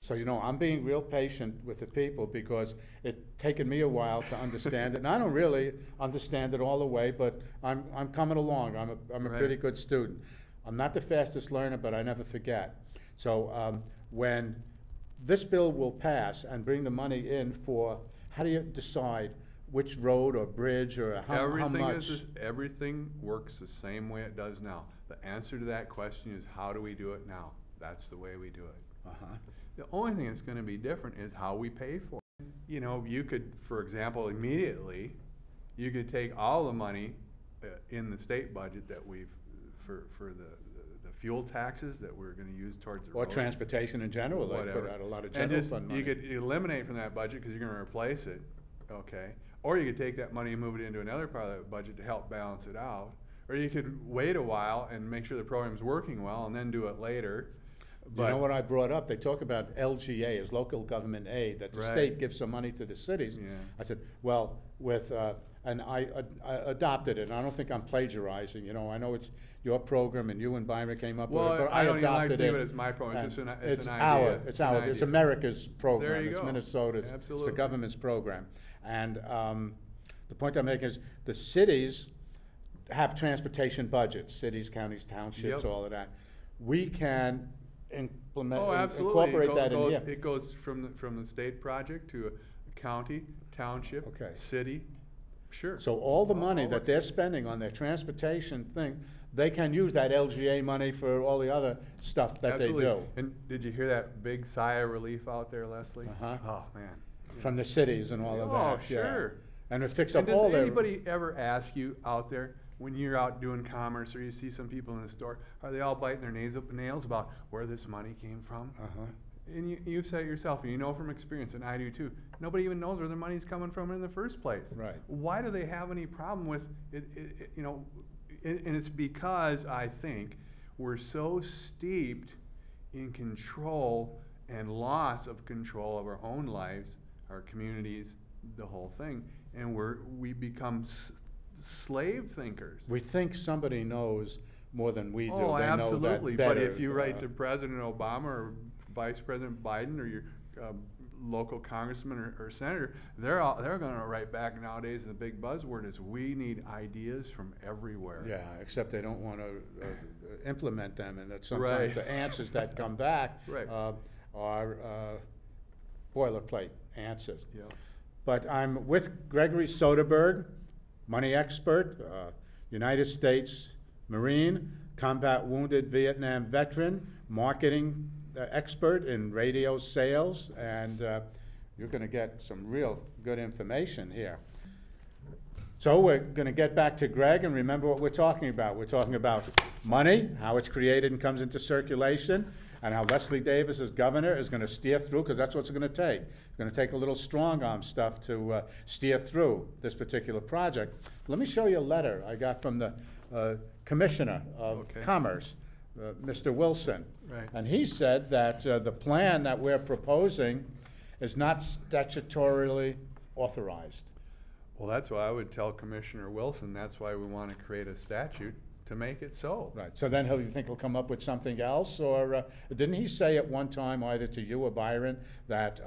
So, I'm being real patient with the people because it's taken me a while to understand it. And I don't really understand it all the way, but I'm coming along. I'm a pretty good student. I'm not the fastest learner, but I never forget. So when this bill will pass and bring the money in for, how do you decide which road or bridge or how much? Everything works the same way it does now. The answer to that question is, how do we do it now? That's the way we do it. The only thing that's going to be different is how we pay for it. You could, for example, immediately, you could take all the money in the state budget that we've, for the fuel taxes that we're going to use towards the roads. Or transportation in general. They put out a lot of general fund money. You could eliminate from that budget because you're going to replace it, okay? Or you could take that money and move it into another part of the budget to help balance it out. Or you could wait a while and make sure the program's working well and then do it later. But you know what I brought up? They talk about LGA as local government aid, that the state gives some money to the cities. I said, well, and I adopted it. And I don't think I'm plagiarizing. I know it's your program and you and Byron came up with it, but I don't even like to adopted think it. of it as my program. It's an idea. It's It's America's program. There you it's go. Minnesota's. Absolutely. It's the government's program. And the point I'm making is the cities have transportation budgets, cities, counties, townships, all of that. We can incorporate that in here. It goes from the state project to a county, township, city. Sure. So all the money that they're spending on their transportation thing, they can use that LGA money for all the other stuff that they do. And did you hear that big sigh of relief out there, Leslie? Oh, man. From the cities and all of that. Oh, sure. And it fixes up all their... Does anybody ever ask you out there, when you're out doing commerce or you see some people in the store, are they all biting their nails about where this money came from? And you've said it yourself, and you know from experience, and I do too, nobody even knows where their money's coming from in the first place. Right. Why do they have any problem with it? And it's because I think we're so steeped in control and loss of control of our own lives, our communities, the whole thing, and we become slave thinkers. We think somebody knows more than we do. Oh, they absolutely. Know that better. But if you write to President Obama or Vice President Biden or your local congressman or senator, they're going to write back nowadays. And the big buzzword is, we need ideas from everywhere. Yeah, except they don't want to implement them, and that sometimes the answers that come back are boilerplate answers. Yeah. But I'm with Gregory Soderberg, money expert, United States Marine, combat wounded Vietnam veteran, marketing expert in radio sales, and you're going to get some real good information here. So we're going to get back to Greg and remember what we're talking about. We're talking about money, how it's created and comes into circulation, and how Leslie Davis as governor is going to steer through, because that's what it's going to take. It's going to take a little strong arm stuff to steer through this particular project. Let me show you a letter I got from the Commissioner of Commerce, Mr. Wilson. Right. And he said that the plan that we're proposing is not statutorily authorized. Well, that's why I would tell Commissioner Wilson, that's why we want to create a statute to make it so. Right. So then you think he'll come up with something else? Or didn't he say at one time, either to you or Byron, that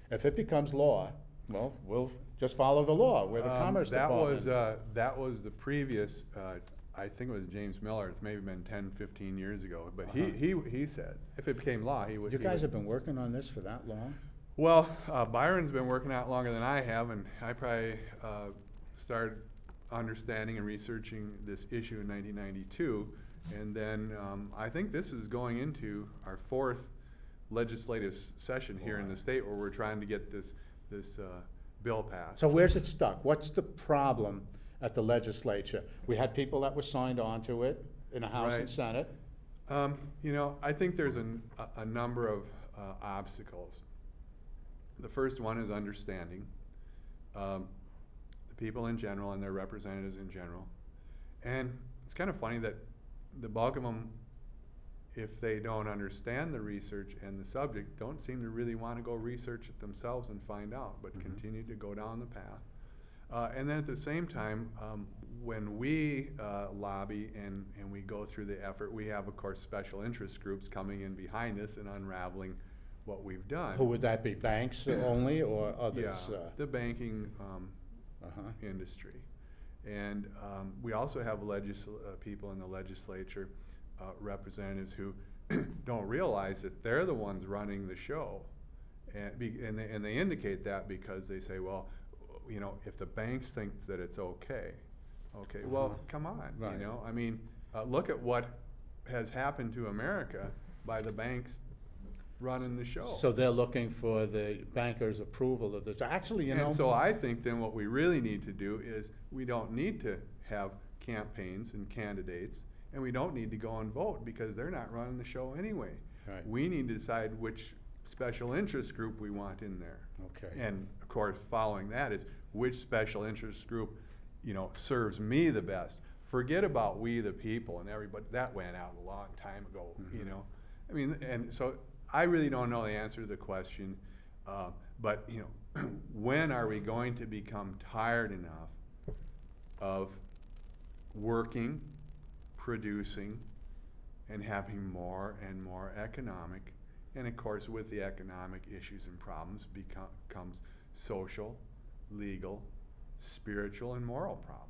if it becomes law, well, we'll just follow the law. We're the Commerce Department. That was the previous, I think it was James Miller. It's maybe been 10, 15 years ago. But he said if it became law, he would. You guys have been working on this for that long? Well, Byron's been working out longer than I have, and I probably started understanding and researching this issue in 1992. And then I think this is going into our 4th legislative session here in the state, where we're trying to get this bill passed. So where's it stuck? What's the problem at the legislature? We had people that were signed on to it in the House and Senate. I think there's a number of obstacles. The first one is understanding the people in general and their representatives in general. And it's kind of funny that the bulk of them, if they don't understand the research and the subject, don't seem to really want to go research it themselves and find out, but continue to go down the path. And then at the same time, when we lobby and we go through the effort, we have, of course, special interest groups coming in behind us and unraveling what we've done. Who would that be? Banks only or others? Yeah, the banking industry. And we also have people in the legislature, representatives who don't realize that they're the ones running the show. And they indicate that because they say, well, you know, if the banks think that it's okay, well, come on, right. You know, I mean, look at what has happened to America by the banks running the show. So they're looking for the bankers' approval of this. Actually, you know. And so I think then what we really need to do is we don't need to have campaigns and candidates, and we don't need to go and vote because they're not running the show anyway. Right. We need to decide which special interest group we want in there. Okay. And of course, following that is which special interest group, you know, serves me the best. Forget about we the people and everybody. That went out a long time ago, you know. I mean, and so I really don't know the answer to the question, but you know, when are we going to become tired enough of working, producing, and having more and more economic, and of course with the economic issues and problems comes social, legal, spiritual, and moral problems.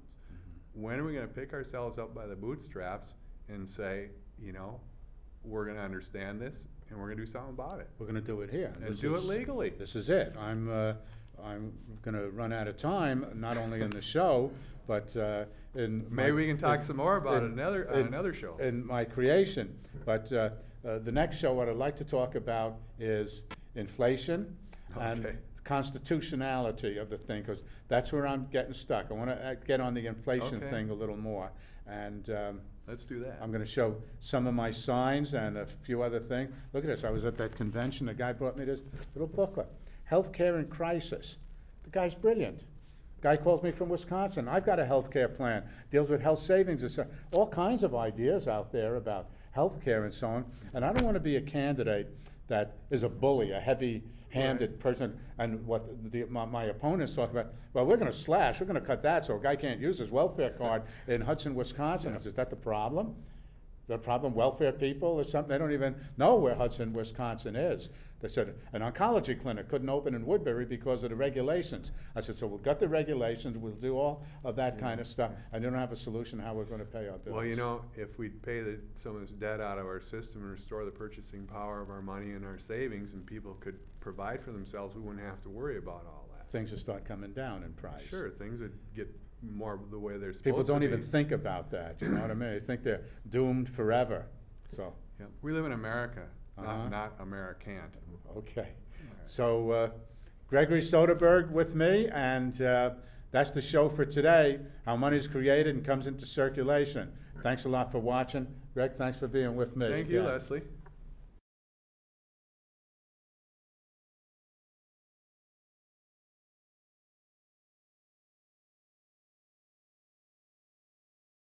When are we going to pick ourselves up by the bootstraps and say, you know, we're going to understand this and we're going to do something about it? We're going to do it here. And do it legally. This is it. I'm going to run out of time, not only in the show, but in maybe we can talk some more about it on another show. In my creation. But the next show, what I'd like to talk about is inflation and constitutionality of the thing, because that's where I'm getting stuck. I want to get on the inflation thing a little more. And let's do that. I'm going to show some of my signs and a few other things. Look at this. I was at that convention. The guy brought me this little booklet, Healthcare in Crisis. The guy's brilliant. Guy calls me from Wisconsin. I've got a healthcare plan, deals with health savings, and all kinds of ideas out there about healthcare and so on. And I don't want to be a candidate that is a bully, a heavy-handed person. And what my opponents talk about, well, we're going to slash, we're going to cut that so a guy can't use his welfare card in Hudson, Wisconsin. Is that the problem? Is that a problem, welfare people or something? They don't even know where Hudson, Wisconsin is. They said an oncology clinic couldn't open in Woodbury because of the regulations. I said, so we've got the regulations, we'll do all of that kind of stuff, and they don't have a solution how we're going to pay our bills. Well, you know, if we'd pay some of this debt out of our system and restore the purchasing power of our money and our savings, and people could provide for themselves, we wouldn't have to worry about all that. Things would start coming down in price. Sure, things would get more the way they're supposed to be. People don't even think about that, you know what I mean? They think they're doomed forever. So. Yeah. We live in America, not Americant. Okay. So Gregory Soderberg with me, and that's the show for today, how money is created and comes into circulation. Thanks a lot for watching. Greg, thanks for being with me. Thank you, Leslie.